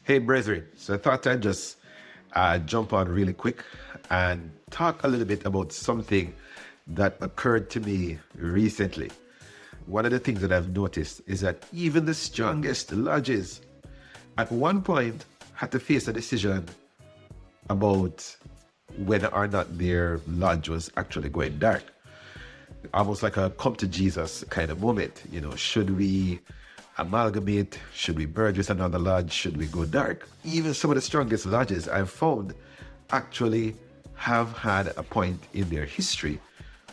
Hey, brethren. So I thought I'd just jump on really quick and talk a little bit about something that occurred to me recently. One of the things that I've noticed is that even the strongest lodges at one point had to face a decision about whether or not their lodge was actually going dark. Almost like a come to Jesus kind of moment. Should we amalgamate? Should we merge with another lodge? Should we go dark? Even some of the strongest lodges I've found actually have had a point in their history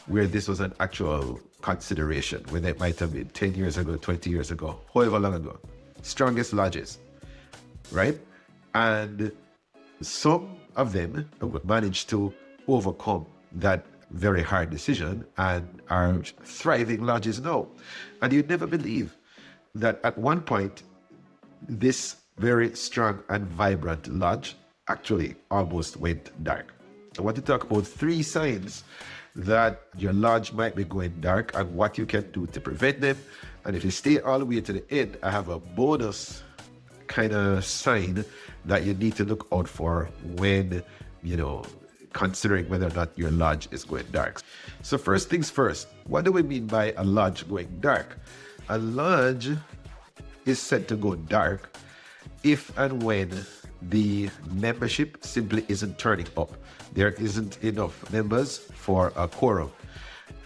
where this was an actual consideration, when it might have been 10 years ago, 20 years ago, however long ago. Strongest lodges, right? And some of them managed to overcome that very hard decision and are thriving lodges now. And you'd never believe that at one point, this very strong and vibrant lodge actually almost went dark. I want to talk about 3 signs that your lodge might be going dark and what you can do to prevent them. And if you stay all the way to the end, I have a bonus kind of sign that you need to look out for when, considering whether or not your lodge is going dark. So first things first, what do we mean by a lodge going dark? A lodge is said to go dark if and when the membership simply isn't turning up. There isn't enough members for a quorum.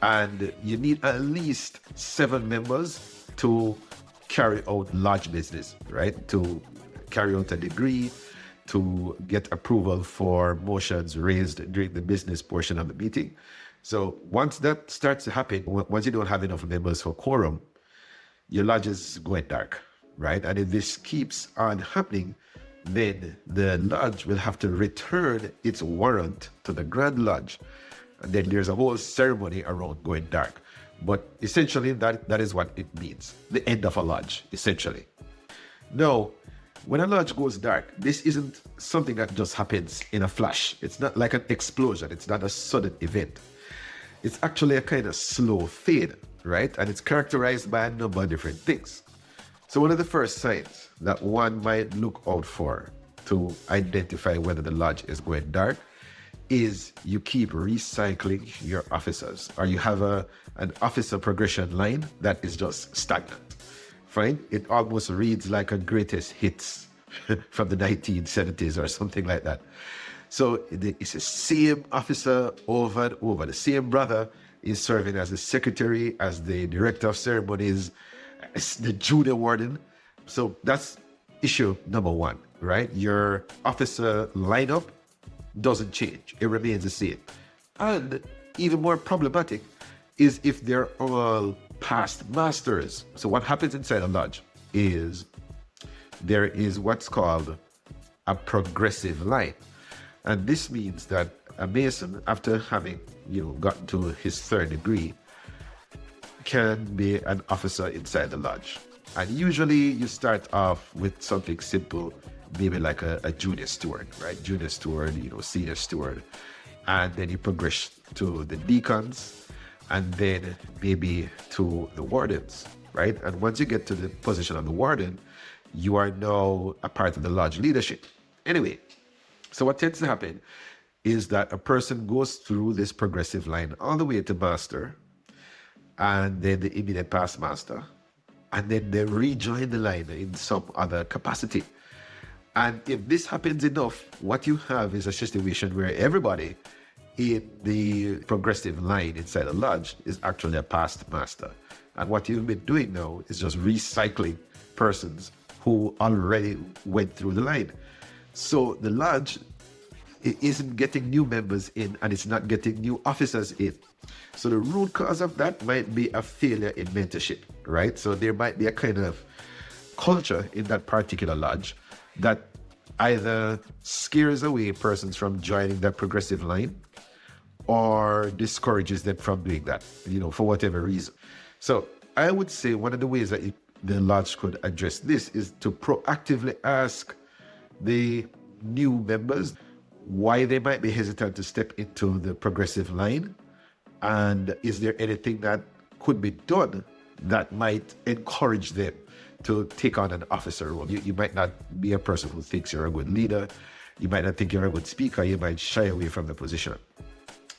And you need at least 7 members to carry out lodge business, right? To carry out a degree, to get approval for motions raised during the business portion of the meeting. So once that starts to happen, once you don't have enough members for quorum, your lodge is going dark, right? And if this keeps on happening, then the lodge will have to return its warrant to the Grand Lodge. And then there's a whole ceremony around going dark. But essentially, that is what it means. The end of a lodge, essentially. Now, when a lodge goes dark, this isn't something that just happens in a flash. It's not like an explosion. It's not a sudden event. It's actually a kind of slow fade, right? And it's characterized by a number of different things. So one of the first signs that one might look out for to identify whether the lodge is going dark is you keep recycling your officers, or you have an officer progression line that is just stagnant. Fine? It almost reads like a greatest hits from the 1970s or something like that. So it's the same officer over and over. The same brother is serving as the secretary, as the director of ceremonies, as the junior warden. So that's issue number 1, right? Your officer lineup doesn't change. It remains the same. And even more problematic is if they're all past masters. So what happens inside a lodge is there is what's called a progressive line. And this means that a Mason, after having, gotten to his 3rd degree, can be an officer inside the lodge. And usually you start off with something simple, maybe like a junior steward, right? Junior steward, senior steward. And then you progress to the deacons, and then maybe to the wardens, right? And once you get to the position of the warden, you are now a part of the lodge leadership. Anyway, so what tends to happen is that a person goes through this progressive line all the way to master, and then the immediate past master, and then they rejoin the line in some other capacity. And if this happens enough, what you have is a situation where everybody in the progressive line inside a lodge is actually a past master. And what you've been doing now is just recycling persons who already went through the line. So the lodge isn't getting new members in, and it's not getting new officers in. So the root cause of that might be a failure in mentorship, right? So there might be a kind of culture in that particular lodge that either scares away persons from joining that progressive line or discourages them from doing that, for whatever reason. So I would say one of the ways that the lodge could address this is to proactively ask the new members why they might be hesitant to step into the progressive line, and is there anything that could be done that might encourage them to take on an officer role. You might not be a person who thinks you're a good leader. You might not think you're a good speaker. You might shy away from the position.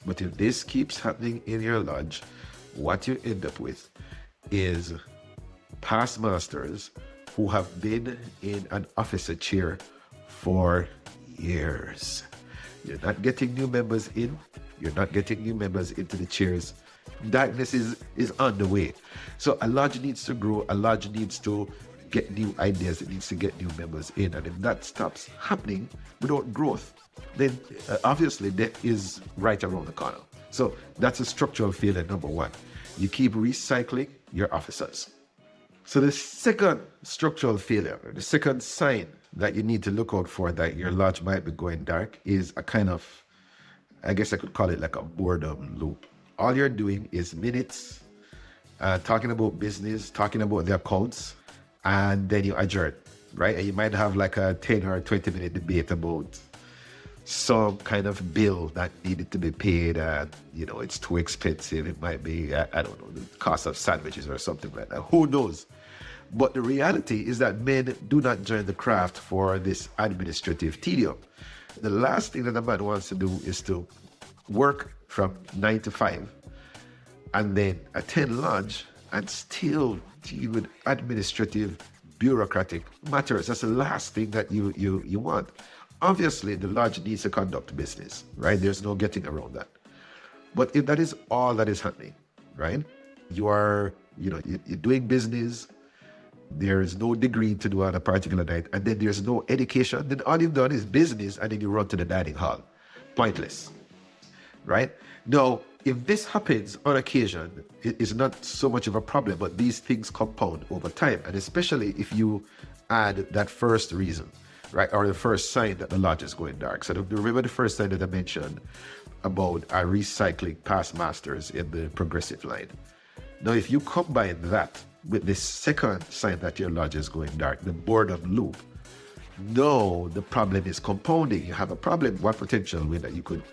But if this keeps happening in your lodge, what you end up with is past masters who have been in an officer chair for years. You're not getting new members in. You're not getting new members into the chairs. Darkness is on the way. So a lodge needs to grow. A lodge needs to get new ideas. It needs to get new members in. And if that stops happening without growth, then obviously death is right around the corner. So that's a structural failure, number one. You keep recycling your officers. So the second structural failure, the second sign that you need to look out for that your lodge might be going dark is a kind of, I guess I could call it like a boredom loop. All you're doing is minutes, talking about business, talking about the accounts, and then you adjourn, right? And you might have like a 10 or 20-minute debate about some kind of bill that needed to be paid. It's too expensive. It might be, I don't know, the cost of sandwiches or something like that. Who knows? But the reality is that men do not join the craft for this administrative tedium. The last thing that a man wants to do is to work from 9 to 5 and then attend lunch and still deal with administrative, bureaucratic matters. That's the last thing that you want. Obviously, the lodge needs to conduct business, right? There's no getting around that. But if that is all that is happening, right? You're doing business, there is no degree to do on a particular night, and then there's no education, then all you've done is business, and then you run to the dining hall. Pointless, right? Now, if this happens on occasion, it is not so much of a problem, but these things compound over time, and especially if you add that first reason, right, or the first sign that the lodge is going dark. So remember the first sign that I mentioned about recycling past masters in the progressive line. Now, if you combine that with the second sign that your lodge is going dark, the boredom loop, no, the problem is compounding. You have a problem. One potential way that you could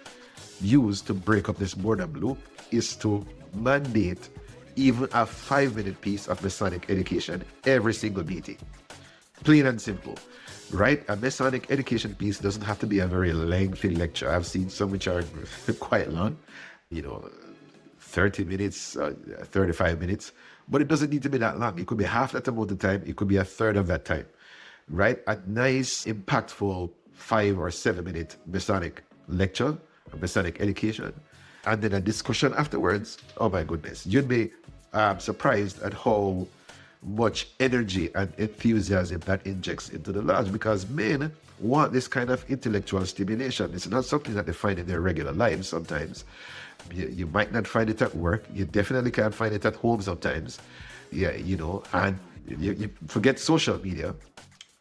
use to break up this boredom loop is to mandate even a 5-minute piece of Masonic education every single meeting. Plain and simple, right? A Masonic education piece doesn't have to be a very lengthy lecture. I've seen some which are quite long, 30 minutes, 35 minutes, but it doesn't need to be that long. It could be half that amount of time. It could be a third of that time, right? A nice, impactful 5 or 7-minute Masonic lecture, a Masonic education, and then a discussion afterwards. Oh my goodness. You'd be surprised at how much energy and enthusiasm that injects into the lodge, because men want this kind of intellectual stimulation. It's not something that they find in their regular lives sometimes. You might not find it at work. You definitely can't find it at home sometimes. Yeah, and you forget social media,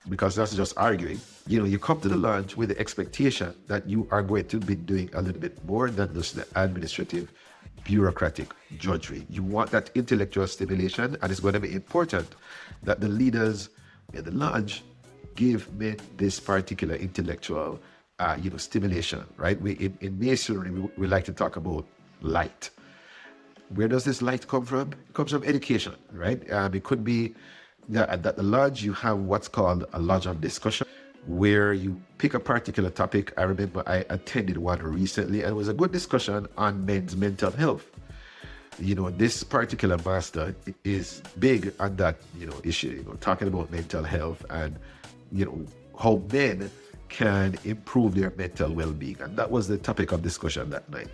because that's just arguing. You come to the lodge with the expectation that you are going to be doing a little bit more than just the administrative, bureaucratic drudgery. You want that intellectual stimulation, and it's going to be important that the leaders in the lodge give men this particular intellectual stimulation, right? In Masonry, we like to talk about light. Where does this light come from? It comes from education, right? It could be that at the lodge you have what's called a lodge of discussion, where you pick a particular topic. I remember I attended one recently, and it was a good discussion on men's mental health. This particular master is big on that, issue, talking about mental health and, how men can improve their mental well-being. And that was the topic of discussion that night.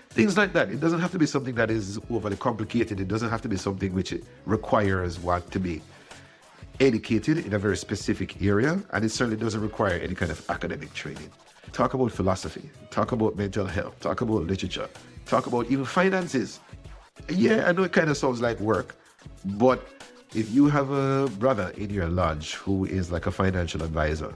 Things like that. It doesn't have to be something that is overly complicated. It doesn't have to be something which requires one to be educated in a very specific area, and it certainly doesn't require any kind of academic training. Talk about philosophy, talk about mental health, talk about literature, talk about even finances. Yeah, I know it kind of sounds like work, but if you have a brother in your lodge who is like a financial advisor,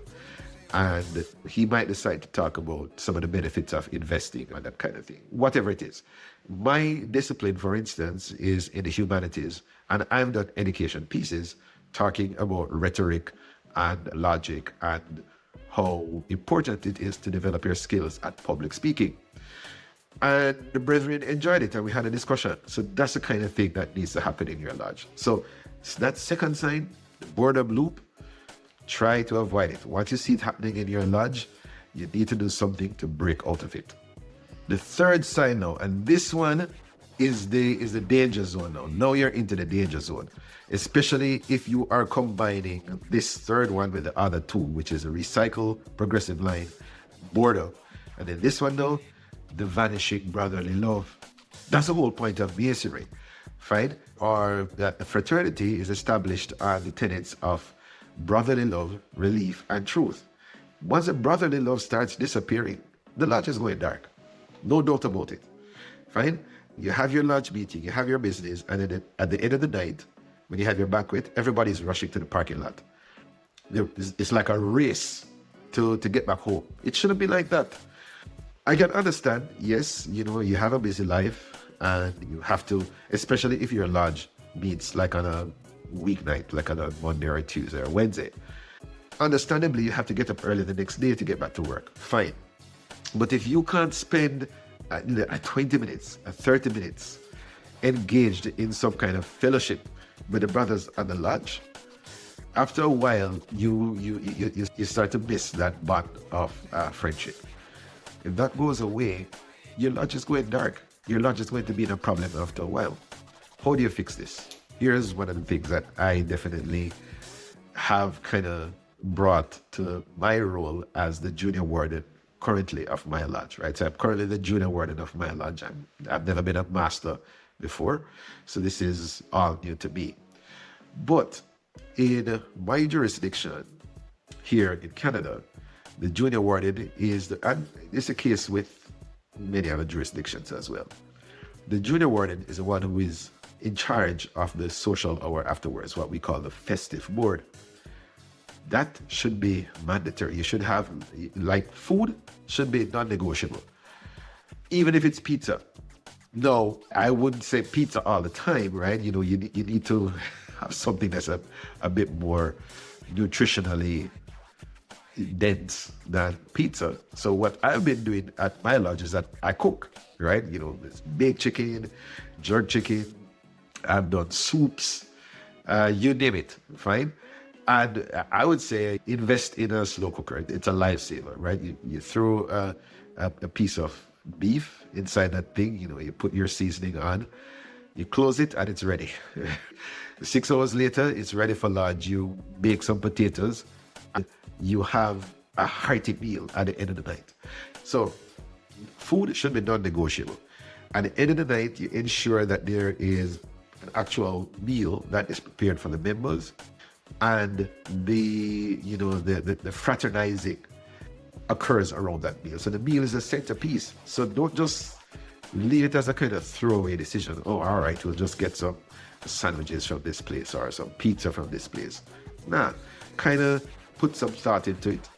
and he might decide to talk about some of the benefits of investing and that kind of thing, whatever it is. My discipline, for instance, is in the humanities, and I've done education pieces talking about rhetoric and logic and how important it is to develop your skills at public speaking. And the brethren enjoyed it, and we had a discussion. So that's the kind of thing that needs to happen in your lodge. So that second sign, The boredom loop, try to avoid it. Once you see it happening in your lodge, you need to do something to break out of it. The third sign now, and this one is the danger zone now. Now you're into the danger zone, especially if you are combining this third one with the other two, which is a recycle, progressive line, boredom. And then this one now, the vanishing brotherly love. That's the whole point of Masonry, right? Or that the fraternity is established on the tenets of brotherly love, relief, and truth. Once the brotherly love starts disappearing, the lodge is going dark. No doubt about it. Fine? You have your lodge meeting, you have your business, and then at the end of the night, when you have your banquet, everybody's rushing to the parking lot. It's like a race to get back home. It shouldn't be like that. I can understand, yes, you have a busy life and you have to, especially if your lodge meets like on a weeknight, like on a Monday or a Tuesday or Wednesday. Understandably, you have to get up early the next day to get back to work. Fine. But if you can't spend 20 minutes, 30 minutes engaged in some kind of fellowship with the brothers at the lodge, after a while, you start to miss that bond of friendship. If that goes away, your lodge is going dark. Your lodge is going to be in a problem after a while. How do you fix this? Here's one of the things that I definitely have kind of brought to my role as the junior warden currently of my lodge, right? So I'm currently the junior warden of my lodge. I've never been a master before, so this is all new to me. But in my jurisdiction here in Canada, the junior warden and it's the case with many other jurisdictions as well. The junior warden is the one who is in charge of the social hour afterwards, what we call the festive board. That should be mandatory. You should have, like, food should be non-negotiable, even if it's pizza. No, I wouldn't say pizza all the time, right? You need to have something that's a bit more nutritionally dense than pizza. So what I've been doing at my lodge is that I cook, right? There's baked chicken, jerk chicken. I've done soups, you name it, fine? And I would say invest in a slow cooker. It's a lifesaver, right? You throw a piece of beef inside that thing, you put your seasoning on, you close it, and it's ready. 6 hours later, it's ready for lodge. You bake some potatoes, and you have a hearty meal at the end of the night. So food should be non-negotiable. At the end of the night, you ensure that there is an actual meal that is prepared for the members, and the fraternizing occurs around that meal. So the meal is a centerpiece. So don't just leave it as a kind of throwaway decision. Oh, all right, we'll just get some sandwiches from this place or some pizza from this place. Nah, kind of put some thought into it.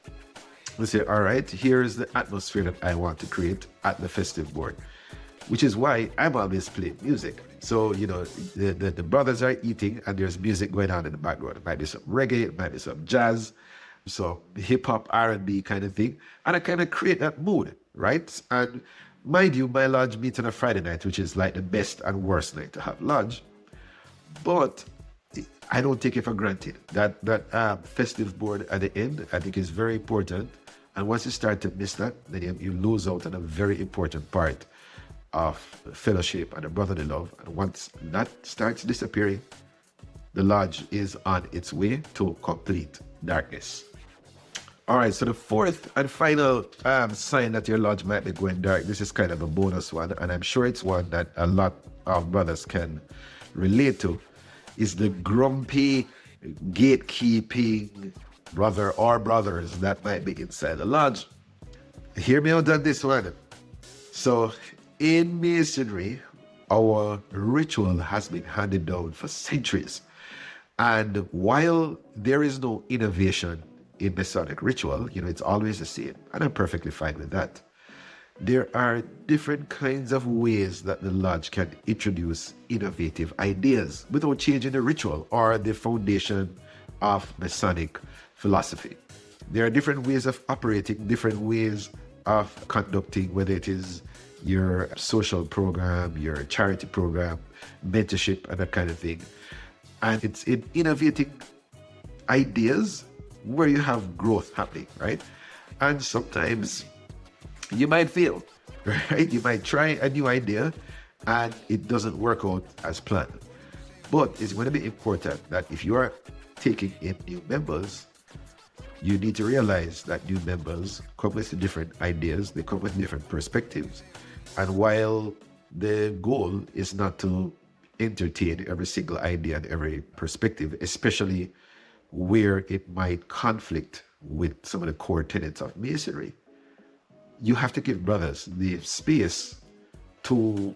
We say, all right, here's the atmosphere that I want to create at the festive board, which is why I'm always playing music. So, the brothers are eating and there's music going on in the background. It might be some reggae, it might be some jazz, so hip hop, R&B kind of thing. And I kind of create that mood, right? And mind you, my lodge meets on a Friday night, which is like the best and worst night to have lodge. But I don't take it for granted. That festive board at the end, I think, is very important. And once you start to miss that, then you lose out on a very important part of fellowship and a brotherly love. And once that starts disappearing, the lodge is on its way to complete darkness. All right, so the fourth and final sign that your lodge might be going dark, this is kind of a bonus one, and I'm sure it's one that a lot of brothers can relate to, is the grumpy, gatekeeping brother or brothers that might be inside the lodge. Hear me out on this one. So in Masonry, our ritual has been handed down for centuries. And while there is no innovation in Masonic ritual, it's always the same. And I'm perfectly fine with that. There are different kinds of ways that the lodge can introduce innovative ideas without changing the ritual or the foundation of Masonic philosophy. There are different ways of operating, different ways of conducting, whether it is your social program, your charity program, mentorship, and that kind of thing. And it's in innovating ideas where you have growth happening, right? And sometimes you might fail, right? You might try a new idea and it doesn't work out as planned. But it's going to be important that if you are taking in new members, you need to realize that new members come with different ideas, they come with different perspectives. And while the goal is not to entertain every single idea and every perspective, especially where it might conflict with some of the core tenets of Masonry, you have to give brothers the space to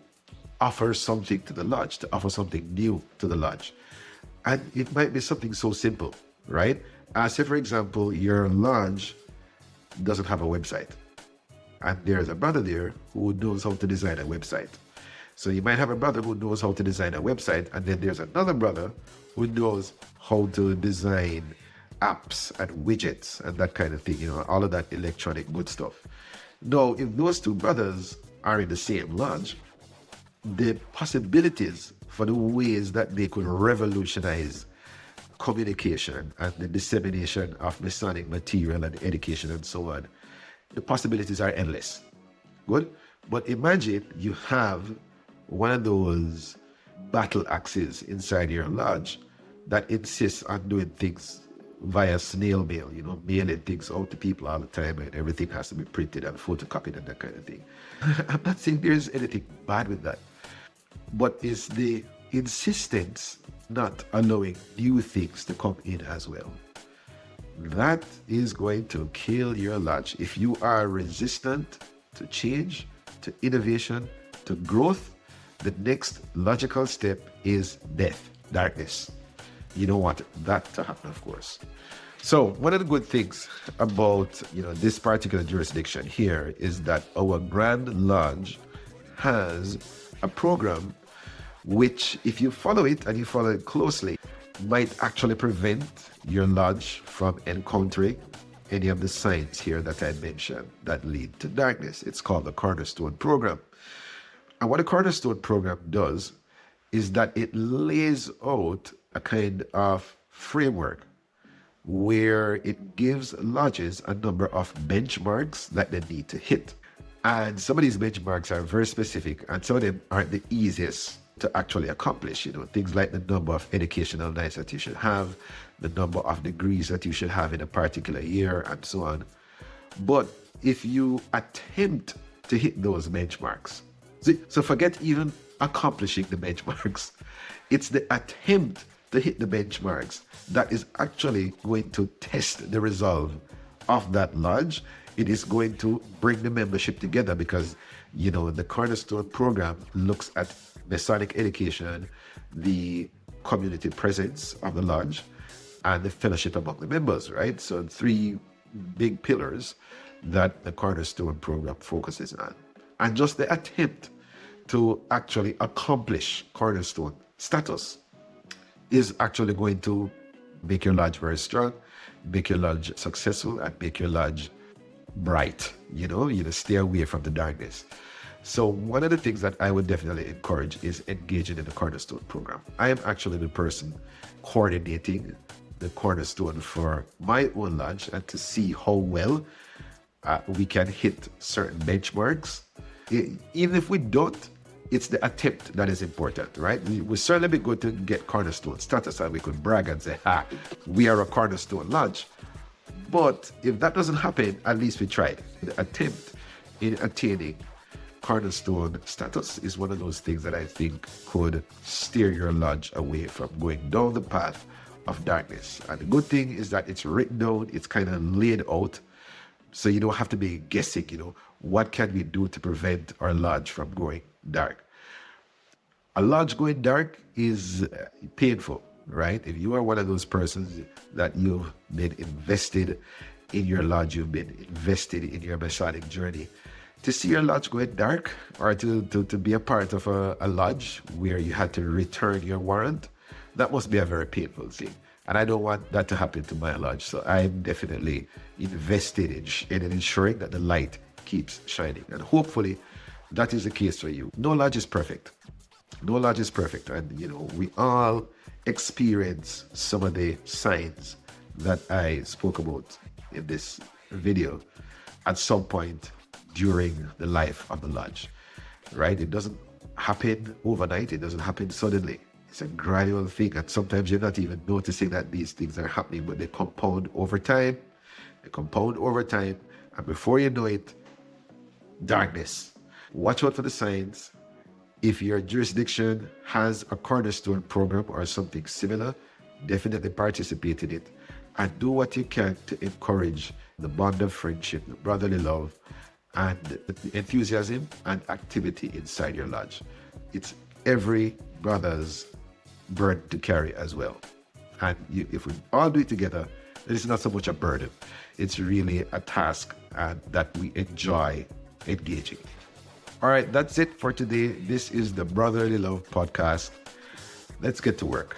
offer something to the lodge, to offer something new to the lodge. And it might be something so simple, right? Say, for example, your lodge doesn't have a website, and there's a brother there who knows how to design a website. So you might have a brother who knows how to design a website, and then there's another brother who knows how to design apps and widgets and that kind of thing, all of that electronic good stuff. Now, if those two brothers are in the same lodge, the possibilities for the ways that they could revolutionize communication and the dissemination of Masonic material and education and so on, the possibilities are endless. Good? But imagine you have one of those battle axes inside your lodge that insists on doing things via snail mail, mailing things out to people all the time, and everything has to be printed and photocopied and that kind of thing. I'm not saying there's anything bad with that, but it's the insistence not allowing new things to come in as well. That is going to kill your lodge. If you are resistant to change, to innovation, to growth, the next logical step is death, darkness. You don't want that to happen, of course. So one of the good things about this particular jurisdiction here is that our Grand Lodge has a program which, if you follow it and you follow it closely, might actually prevent your lodge from encountering any of the signs here that I mentioned that lead to darkness. It's called the Cornerstone program. And what the Cornerstone program does is that it lays out a kind of framework where it gives lodges a number of benchmarks that they need to hit. And some of these benchmarks are very specific, and some of them aren't the easiest to actually accomplish. Things like the number of educational nights that you should have, the number of degrees that you should have in a particular year, and so on. But if you attempt to hit those benchmarks, so forget even accomplishing the benchmarks, it's the attempt to hit the benchmarks that is actually going to test the resolve of that lodge. It is going to bring the membership together because, the Cornerstone program looks at Masonic education, the community presence of the lodge, and the fellowship among the members, right? So 3 big pillars that the Cornerstone program focuses on. And just the attempt to actually accomplish Cornerstone status is actually going to make your lodge very strong, make your lodge successful, and make your lodge bright, stay away from the darkness. So one of the things that I would definitely encourage is engaging in the Cornerstone program. I am actually the person coordinating the Cornerstone for my own lodge, and to see how well we can hit certain benchmarks. Even if we don't, it's the attempt that is important, right? We certainly be good to get Cornerstone status and we could brag and say, we are a Cornerstone lodge. But if that doesn't happen, at least we tried. The attempt in attaining Cornerstone status is one of those things that I think could steer your lodge away from going down the path of darkness. And the good thing is that it's written down, it's kind of laid out, so you don't have to be guessing, what can we do to prevent our lodge from going dark. A lodge going dark is painful, right? If you are one of those persons that you've been invested in your lodge, you've been invested in your Masonic journey, to see your lodge going dark, or to be a part of a lodge where you had to return your warrant, that must be a very painful thing. And I don't want that to happen to my lodge. So I'm definitely invested in ensuring that the light keeps shining. And hopefully that is the case for you. No lodge is perfect. No lodge is perfect. And, we all experience some of the signs that I spoke about in this video at some point during the life of the lodge, right? It doesn't happen overnight. It doesn't happen suddenly. It's a gradual thing. And sometimes you're not even noticing that these things are happening, but they compound over time. They compound over time. And before you know it, darkness. Watch out for the signs. If your jurisdiction has a Cornerstone program or something similar, definitely participate in it and do what you can to encourage the bond of friendship, the brotherly love, and the enthusiasm and activity inside your lodge. It's every brother's burden to carry as well. And if we all do it together, it's not so much a burden. It's really a task that we enjoy engaging. All right, that's it for today. This is the Brotherly Love Podcast. Let's get to work.